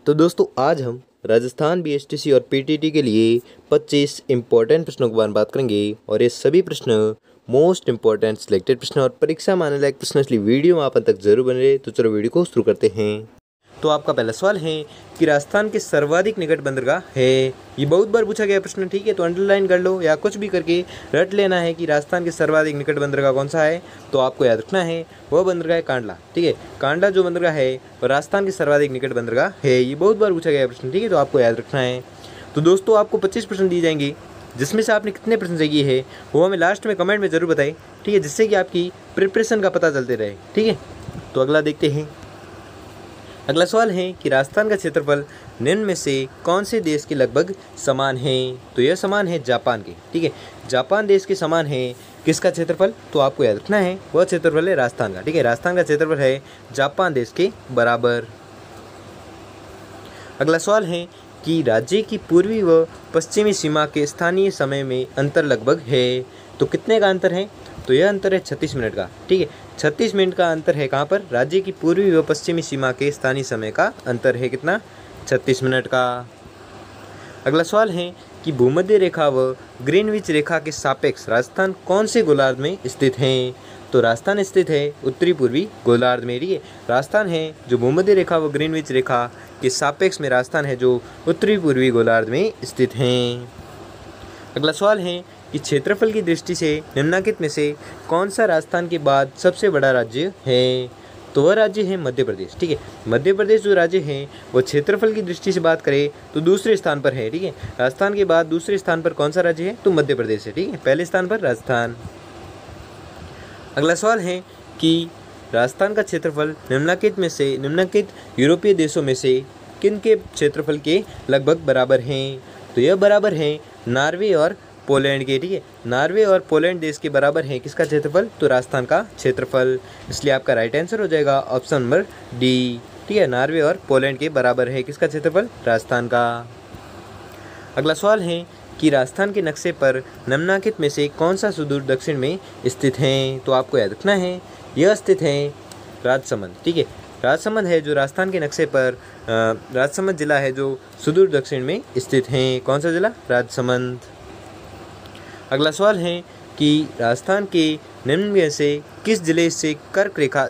तो दोस्तों आज हम राजस्थान बीएसटीसी और पीटीटी के लिए 25 इम्पोर्टेंट प्रश्नों के बारे में बात करेंगे और ये सभी प्रश्न मोस्ट इम्पोर्टेंट सिलेक्टेड प्रश्न और परीक्षा में आने लायक प्रश्न, इसलिए वीडियो में आप अंत तक जरूर बने रहे। तो चलो वीडियो को शुरू करते हैं। तो आपका पहला सवाल है कि राजस्थान के सर्वाधिक निकट बंदरगाह है। ये बहुत बार पूछा गया प्रश्न, ठीक है, तो अंडरलाइन कर लो या कुछ भी करके रट लेना है कि राजस्थान के सर्वाधिक निकट बंदरगाह कौन सा है। तो आपको याद रखना है वह बंदरगाह है कांडला, ठीक है। कांडला जो बंदरगाह है वह राजस्थान के सर्वाधिक निकट बंदरगाह है। ये बहुत बार पूछा गया प्रश्न, ठीक है, तो आपको याद रखना है। तो दोस्तों आपको 25 प्रश्न दिए जाएंगे, जिसमें से आपने कितने प्रश्न सही किए हैं वो हमें लास्ट में कमेंट में ज़रूर बताएं, ठीक है, जिससे कि आपकी प्रिपरेशन का पता चलते रहे, ठीक है। तो अगला देखते हैं। अगला सवाल है कि राजस्थान का क्षेत्रफल निम्न में से कौन से देश के लगभग समान है। तो यह समान है जापान के, ठीक है, जापान देश के समान है किसका क्षेत्रफल। तो आपको याद रखना है वह क्षेत्रफल है राजस्थान का, ठीक है, राजस्थान का क्षेत्रफल है जापान देश के बराबर। अगला सवाल है कि राज्य की पूर्वी व पश्चिमी सीमा के स्थानीय समय में अंतर लगभग है। तो कितने का अंतर है। तो यह अंतर है 36 मिनट का, ठीक है, 36 मिनट का अंतर है कहाँ पर। राज्य की पूर्वी व पश्चिमी सीमा के स्थानीय समय का अंतर है कितना, 36 मिनट का। अगला सवाल है कि भूमध्य रेखा व ग्रीनविच रेखा के सापेक्ष राजस्थान कौन से गोलार्ध में स्थित है। तो राजस्थान स्थित है उत्तरी पूर्वी गोलार्ध में, ठीक है, राजस्थान है जो भूमध्य रेखा व ग्रीनविच रेखा के सापेक्ष में राजस्थान है जो उत्तरी पूर्वी गोलार्ध में स्थित हैं। अगला सवाल है कि क्षेत्रफल की दृष्टि से निम्नलिखित में से कौन सा राजस्थान के बाद सबसे बड़ा राज्य है। तो वह राज्य है मध्य प्रदेश, ठीक है, मध्य प्रदेश जो राज्य है वो क्षेत्रफल की दृष्टि से बात करें तो दूसरे स्थान पर है, ठीक है, राजस्थान के बाद दूसरे स्थान पर कौन सा राज्य है, तो मध्य प्रदेश है, ठीक है, पहले स्थान पर राजस्थान। अगला सवाल है कि राजस्थान का क्षेत्रफल निम्नलिखित यूरोपीय देशों में से किन के क्षेत्रफल के लगभग बराबर हैं। तो यह बराबर है नॉर्वे और पोलैंड के, ठीक है, नॉर्वे और पोलैंड देश के बराबर है किसका क्षेत्रफल, तो राजस्थान का क्षेत्रफल। इसलिए आपका राइट आंसर हो जाएगा ऑप्शन नंबर डी, ठीक है, नॉर्वे और पोलैंड के बराबर है किसका क्षेत्रफल, राजस्थान का। अगला सवाल है कि राजस्थान के नक्शे पर निम्नलिखित में से कौन सा सुदूर दक्षिण में स्थित है। तो आपको याद रखना है यह स्थित है राजसमंद, ठीक है, राजसमंद है जो राजस्थान के नक्शे पर राजसमंद जिला है जो सुदूर दक्षिण में स्थित है। कौन सा जिला, राजसमंद। अगला सवाल है कि राजस्थान के निम्न में से किस जिले से कर्क रेखा,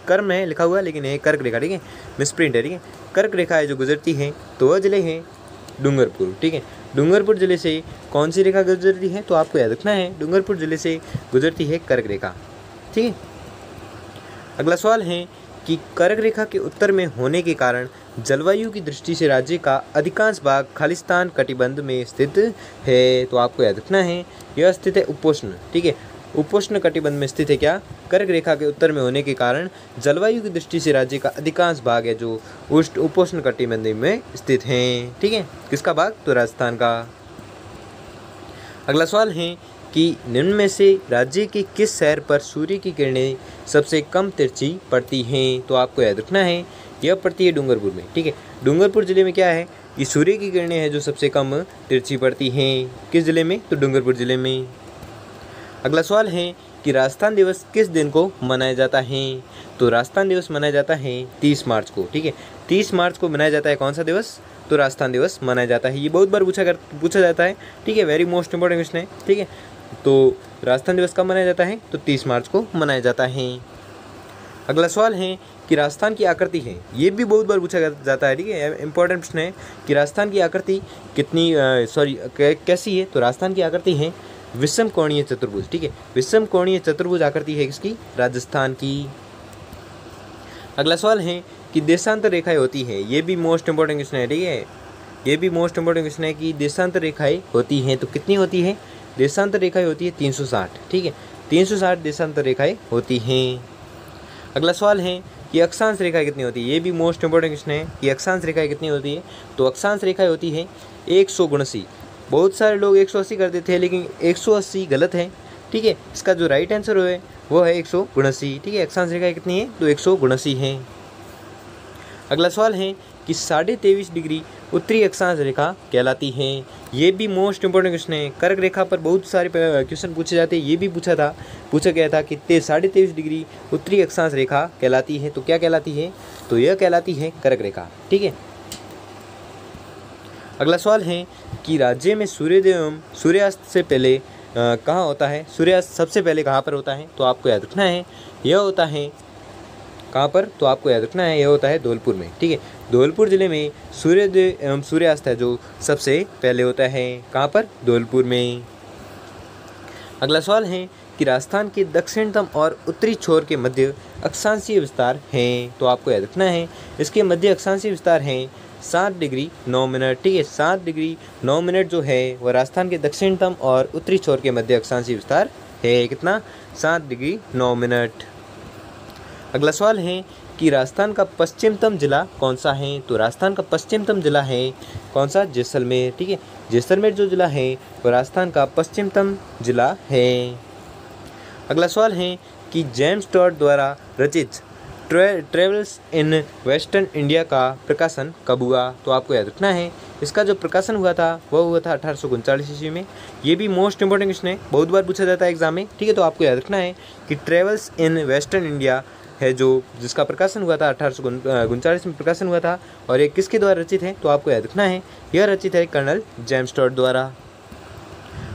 कर्म है लिखा हुआ है लेकिन ये कर्क रेखा, ठीक है, मिसप्रिंट है, ठीक है, कर्क रेखा है जो गुजरती है। तो वह जिले हैं डूंगरपुर, ठीक है, डूंगरपुर जिले से कौन सी रेखा गुजरती है। तो आपको याद रखना है डूंगरपुर जिले से गुजरती है कर्क रेखा, ठीक है। अगला सवाल है कि कर्क रेखा के उत्तर में होने के कारण जलवायु की दृष्टि से राज्य का अधिकांश भाग खालिस्तान कटिबंध में स्थित है। तो आपको याद रखना है यह स्थित है उपोष्ण, ठीक है, उपोष्ण कटिबंध में स्थित है क्या, कर्क रेखा के उत्तर में होने के कारण जलवायु की दृष्टि से राज्य का अधिकांश भाग है जो उपोष्ण कटिबंध में स्थित हैं, ठीक है, किसका भाग, तो राजस्थान का। अगला सवाल है कि निम्न में से राज्य के किस शहर पर सूर्य की किरणें सबसे कम तिरछी पड़ती हैं। तो आपको याद रखना है यह पड़ती है डूंगरपुर में, ठीक है, डूंगरपुर जिले में क्या है, ये सूर्य की किरणें हैं जो सबसे कम तिरछी पड़ती हैं, किस जिले में, तो डूंगरपुर जिले में। अगला सवाल है कि राजस्थान दिवस किस दिन को मनाया जाता है। तो राजस्थान दिवस मनाया जाता है 30 मार्च को, ठीक है, 30 मार्च को मनाया जाता है कौन सा दिवस, तो राजस्थान दिवस मनाया जाता है। ये बहुत बार पूछा जाता है, ठीक है, वेरी मोस्ट इंपॉर्टेंट क्वेश्चन है, ठीक है। तो राजस्थान दिवस कब मनाया जाता है, तो 30 मार्च को मनाया जाता है। अगला सवाल है कि राजस्थान की आकृति है, ये भी बहुत बार पूछा जाता है, ठीक है, इंपॉर्टेंट प्रश्न है कि राजस्थान की आकृति कैसी है। तो राजस्थान की आकृति है विषम कोणीय चतुर्भुज, ठीक है, विषम कोणीय चतुर्भुज आकृति है किसकी, राजस्थान की। अगला सवाल है कि देशांतर रेखाएं होती है, ये भी मोस्ट इंपॉर्टेंट क्वेश्चन है, ठीक है, ये भी मोस्ट इंपॉर्टेंट क्वेश्चन है कि देशांतर रेखाएं होती हैं तो कितनी होती है, देशांतर रेखाएं होती है 360, ठीक है, 360 देशांतर रेखाएं होती हैं। अगला सवाल है कि अक्षांश रेखाएं कितनी होती है, ये भी मोस्ट इंपॉर्टेंट क्वेश्चन है कि अक्षांश रेखाएं कितनी होती है। तो अक्षांश रेखाएं होती है 179, बहुत सारे लोग 180 करते थे लेकिन 180 गलत है, ठीक है, इसका जो राइट आंसर है वो है 179, ठीक है, अक्षांश रेखाएं कितनी है, तो 179 है। अगला सवाल है कि 23.5 डिग्री उत्तरी अक्षांश रेखा कहलाती है, ये भी मोस्ट इंपॉर्टेंट क्वेश्चन है, कर्क रेखा पर बहुत सारे क्वेश्चन पूछे जाते हैं, ये भी पूछा गया था कि 23.5 डिग्री उत्तरी अक्षांश रेखा कहलाती है, तो क्या कहलाती है, तो यह कहलाती है कर्क रेखा, ठीक है। अगला सवाल है कि राज्य में सूर्योदय एवं सूर्यास्त से पहले कहाँ होता है? सूर्यास्त सबसे पहले कहाँ पर होता है? तो आपको याद रखना है यह होता है कहाँ पर? तो आपको याद रखना है यह होता है धौलपुर में। ठीक है, धौलपुर जिले में सूर्योदय एवं सूर्यास्त है जो सबसे पहले होता है। कहाँ पर? धौलपुर में। अगला सवाल है कि राजस्थान के दक्षिणतम और उत्तरी छोर के मध्य अक्षांशीय विस्तार हैं। तो आपको याद रखना है इसके मध्य अक्षांशीय विस्तार हैं 7 डिग्री 9 मिनट। ठीक है, 7 डिग्री 9 मिनट जो है वह राजस्थान के दक्षिणतम और उत्तरी छोर के मध्य अक्षांशीय विस्तार है। कितना? 7 डिग्री 9 मिनट। अगला सवाल है कि राजस्थान का पश्चिमतम जिला कौन सा है? तो राजस्थान का पश्चिमतम जिला है कौन सा? जैसलमेर। ठीक है, जैसलमेर जो जिला है वो राजस्थान का पश्चिमतम जिला है। अगला सवाल है कि जेम्स टॉड द्वारा रचित ट्रेवल्स इन वेस्टर्न इंडिया का प्रकाशन कब हुआ? तो आपको याद रखना है इसका जो प्रकाशन हुआ था वह हुआ था 1839 ईस्वी में। ये भी मोस्ट इंपॉर्टेंट क्वेश्चन है, बहुत बार पूछा जाता है एग्जाम में। ठीक है, तो आपको याद रखना है कि ट्रेवल्स इन वेस्टर्न इंडिया है जो जिसका प्रकाशन हुआ था 1839 में प्रकाशन हुआ था। और ये किसके द्वारा रचित है? तो आपको याद रखना है यह रचित है कर्नल जेम्स टॉड द्वारा।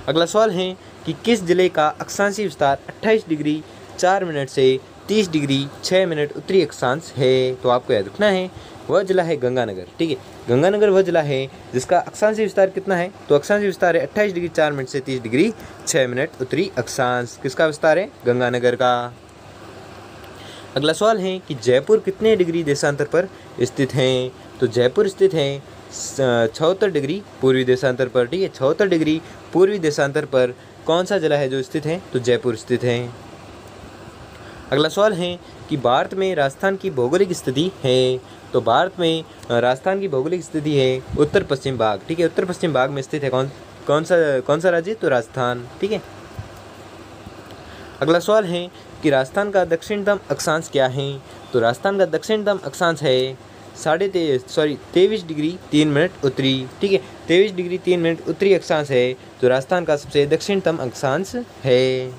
अगला सवाल है कि किस जिले का अक्षांशीय विस्तार 28 डिग्री 4 मिनट से 30 डिग्री 6 मिनट उत्तरी अक्षांश है? तो आपको याद रखना है वह जिला है गंगानगर। ठीक है, गंगानगर वह जिला है जिसका अक्षांशीय विस्तार कितना है? तो अक्षांशीय विस्तार है 28 डिग्री 4 मिनट से 30 डिग्री 6 मिनट उत्तरी अक्षांश। किसका विस्तार है? गंगानगर का। अगला सवाल है कि जयपुर कितने डिग्री देशांतर पर स्थित है? तो जयपुर स्थित है 76 डिग्री पूर्वी देशांतर पर। ठीक है, 76 डिग्री पूर्वी देशांतर पर कौन सा जिला है जो स्थित है? तो जयपुर स्थित है। अगला सवाल है कि भारत में राजस्थान की भौगोलिक स्थिति है? तो भारत में राजस्थान की भौगोलिक स्थिति है उत्तर पश्चिम भाग। ठीक है, उत्तर पश्चिम भाग में स्थित है कौन सा राज्य? तो राजस्थान। ठीक है। अगला सवाल है कि राजस्थान का दक्षिणतम अक्षांश क्या है? तो राजस्थान का दक्षिणतम अक्षांश है 23 डिग्री 3 मिनट उत्तरी। ठीक है, 23 डिग्री 3 मिनट उत्तरी अक्षांश है जो राजस्थान का सबसे दक्षिणतम अक्षांश है।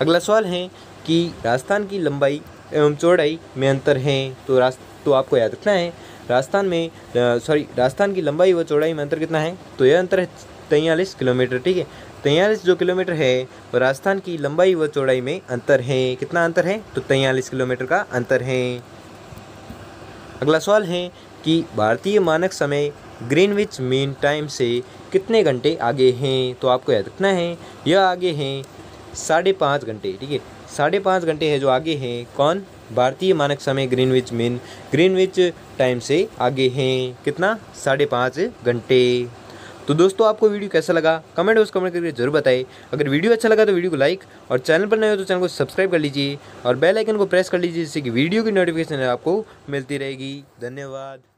अगला सवाल है कि राजस्थान की लंबाई एवं चौड़ाई में अंतर है। तो आपको याद रखना है राजस्थान की लंबाई व चौड़ाई में अंतर कितना है? तो यह अंतर है 43 किलोमीटर। ठीक है, 43 जो किलोमीटर है वो राजस्थान की लंबाई व चौड़ाई में अंतर है। कितना अंतर है? तो 43 किलोमीटर का अंतर है। अगला सवाल है कि भारतीय मानक समय ग्रीनविच मीन टाइम से कितने घंटे आगे हैं? तो आपको याद रखना है यह आगे हैं 5.5 घंटे। ठीक है, 5.5 घंटे है जो आगे हैं। कौन? भारतीय मानक समय ग्रीनविच टाइम से आगे हैं। कितना? 5.5 घंटे। तो दोस्तों आपको वीडियो कैसा लगा कमेंट करके जरूर बताएं। अगर वीडियो अच्छा लगा तो वीडियो को लाइक और चैनल पर नए हो तो चैनल को सब्सक्राइब कर लीजिए और बेल आइकन को प्रेस कर लीजिए जिससे कि वीडियो की नोटिफिकेशन आपको मिलती रहेगी। धन्यवाद।